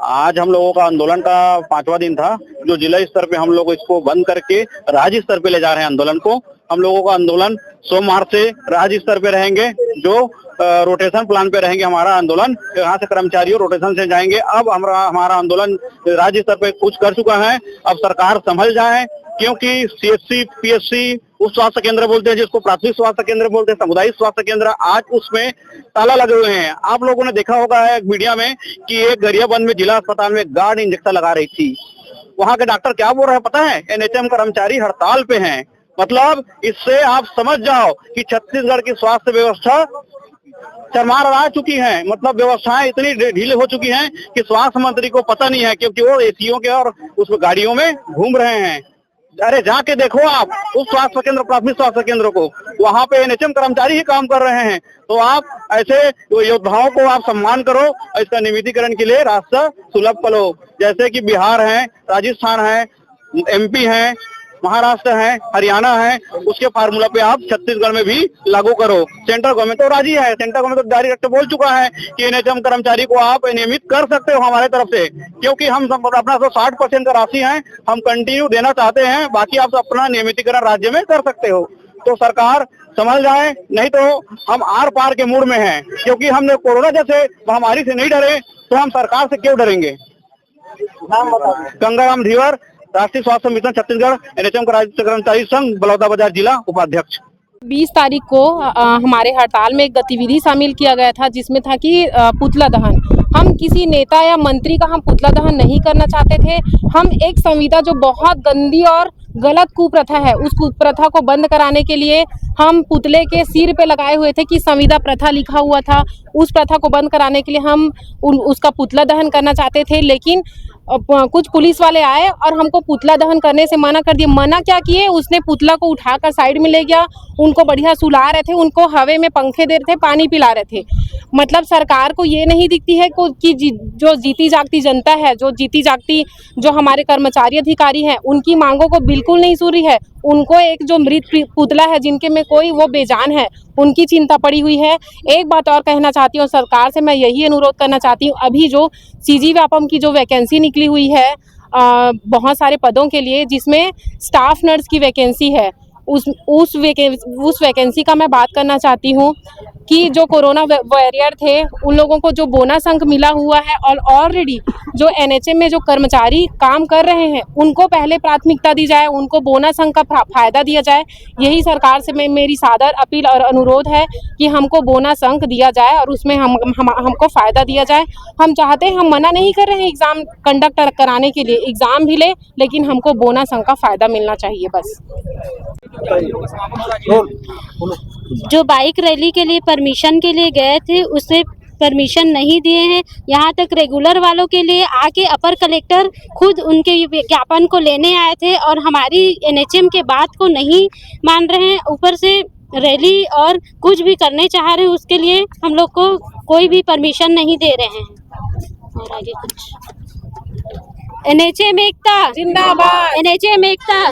आज हम लोगों का आंदोलन का 5वां दिन था, जो जिला स्तर पे हम लोग इसको बंद करके राज्य स्तर पे ले जा रहे हैं आंदोलन को। हम लोगों का आंदोलन सोमवार से राज्य स्तर पे रहेंगे, जो रोटेशन प्लान पे रहेंगे हमारा आंदोलन। यहाँ से कर्मचारियों रोटेशन से जाएंगे। अब हमारा आंदोलन राज्य स्तर पे कुछ कर चुका है। अब सरकार संभल जाए, क्योंकि सीएचसी, पीएचसी, उस स्वास्थ्य केंद्र बोलते हैं जिसको प्राथमिक स्वास्थ्य केंद्र बोलते हैं, सामुदायिक स्वास्थ्य केंद्र, आज उसमें ताला लगे हुए हैं। आप लोगों ने देखा होगा एक मीडिया में कि एक गरियाबंद में जिला अस्पताल में गार्ड इंजेक्शन लगा रही थी। वहां के डॉक्टर क्या बोल रहे हैं पता है? एनएचएम कर्मचारी हड़ताल पे हैं। मतलब इससे आप समझ जाओ कि छत्तीसगढ़ की स्वास्थ्य व्यवस्था चरमार आ चुकी है। मतलब व्यवस्थाएं इतनी ढीली हो चुकी हैं कि स्वास्थ्य मंत्री को पता नहीं है, क्योंकि वो एसीओ के और उस गाड़ियों में घूम रहे हैं। अरे जाके देखो आप उस स्वास्थ्य केंद्र, प्राथमिक स्वास्थ्य केंद्र को, वहाँ पे एनएचएम कर्मचारी ही काम कर रहे हैं। तो आप ऐसे योद्धाओं को आप सम्मान करो, इसका नियमितीकरण के लिए रास्ता सुलभ करो। जैसे कि बिहार है, राजस्थान है, एमपी है, महाराष्ट्र है, हरियाणा है, उसके फार्मूला पे आप छत्तीसगढ़ में भी लागू करो। सेंट्रल गवर्नमेंट तो राजी है, सेंट्रल गवर्नमेंट तो डायरेक्ट बोल चुका है कि एनएचएम कर्मचारी को आप नियमित कर सकते हो हमारे तरफ से, क्योंकि हम अपना 60% का राशि है हम कंटिन्यू देना चाहते हैं। बाकी आप अपना नियमितीकरण राज्य में कर सकते हो। तो सरकार समझ जाए, नहीं तो हम आर पार के मूड में हैं, क्योंकि हमने कोरोना जैसे महामारी से नहीं डरे तो हम सरकार से क्यों डरेंगे। गंगाराम धीवर, राष्ट्रीय स्वास्थ्य मिशन छत्तीसगढ़, एनएचएम कर्मचारी संघ, बलौदाबाजार जिला उपाध्यक्ष। 20 तारीख को हमारे हड़ताल में एक गतिविधि शामिल किया गया था, जिसमें था कि पुतला दहन। हम किसी नेता या मंत्री का हम पुतला दहन नहीं करना चाहते थे। हम एक संविदा जो बहुत गंदी और गलत कुप्रथा है, उस कुप्रथा को बंद कराने के लिए हम पुतले के सिर पे लगाए हुए थे कि संविदा प्रथा लिखा हुआ था। उस प्रथा को बंद कराने के लिए हम उसका पुतला दहन करना चाहते थे, लेकिन कुछ पुलिस वाले आए और हमको पुतला दहन करने से मना कर दिया। मना क्या किए, उसने पुतला को उठाकर साइड में ले गया, उनको बढ़िया सुला रहे थे, उनको हवे में पंखे दे रहे थे, पानी पिला रहे थे। मतलब सरकार को ये नहीं दिखती है कि जो जीती जागती जनता है, जो जीती जागती जो हमारे कर्मचारी अधिकारी हैं, उनकी मांगों को बिल्कुल नहीं सुन रही है। उनको एक जो मृत पुतला है, जिनके में कोई वो बेजान है, उनकी चिंता पड़ी हुई है। एक बात और कहना चाहती हूँ सरकार से, मैं यही अनुरोध करना चाहती हूँ, अभी जो सीजी व्यापम की जो वैकेंसी निकली हुई है बहुत सारे पदों के लिए, जिसमें स्टाफ नर्स की वैकेंसी है, उस वैकेंसी का मैं बात करना चाहती हूँ कि जो कोरोना वॉरियर थे, उन लोगों को जो बोनस अंक मिला हुआ है और ऑलरेडी जो एनएचएम में जो कर्मचारी काम कर रहे हैं, उनको पहले प्राथमिकता दी जाए, उनको बोनस अंक का फायदा दिया जाए। यही सरकार से मेरी सादर अपील और अनुरोध है कि हमको बोनस अंक दिया जाए और उसमें हमको फ़ायदा दिया जाए। हम चाहते हैं, हम मना नहीं कर रहे हैं एग्ज़ाम कंडक्ट कराने के लिए, एग्ज़ाम भी ले, लेकिन हमको बोनस अंक का फ़ायदा मिलना चाहिए बस। जो बाइक रैली के लिए परमिशन के लिए गए थे, उसे परमिशन नहीं दिए हैं। यहाँ तक रेगुलर वालों के लिए आके अपर कलेक्टर खुद उनके विज्ञापन को लेने आए थे और हमारी एनएचएम के बात को नहीं मान रहे हैं। ऊपर से रैली और कुछ भी करने चाह रहे हैं, उसके लिए हम लोग को कोई भी परमिशन नहीं दे रहे हैं। और आगे कुछ, एनएचएम एकता जिंदाबाद, एनएचएम एकता।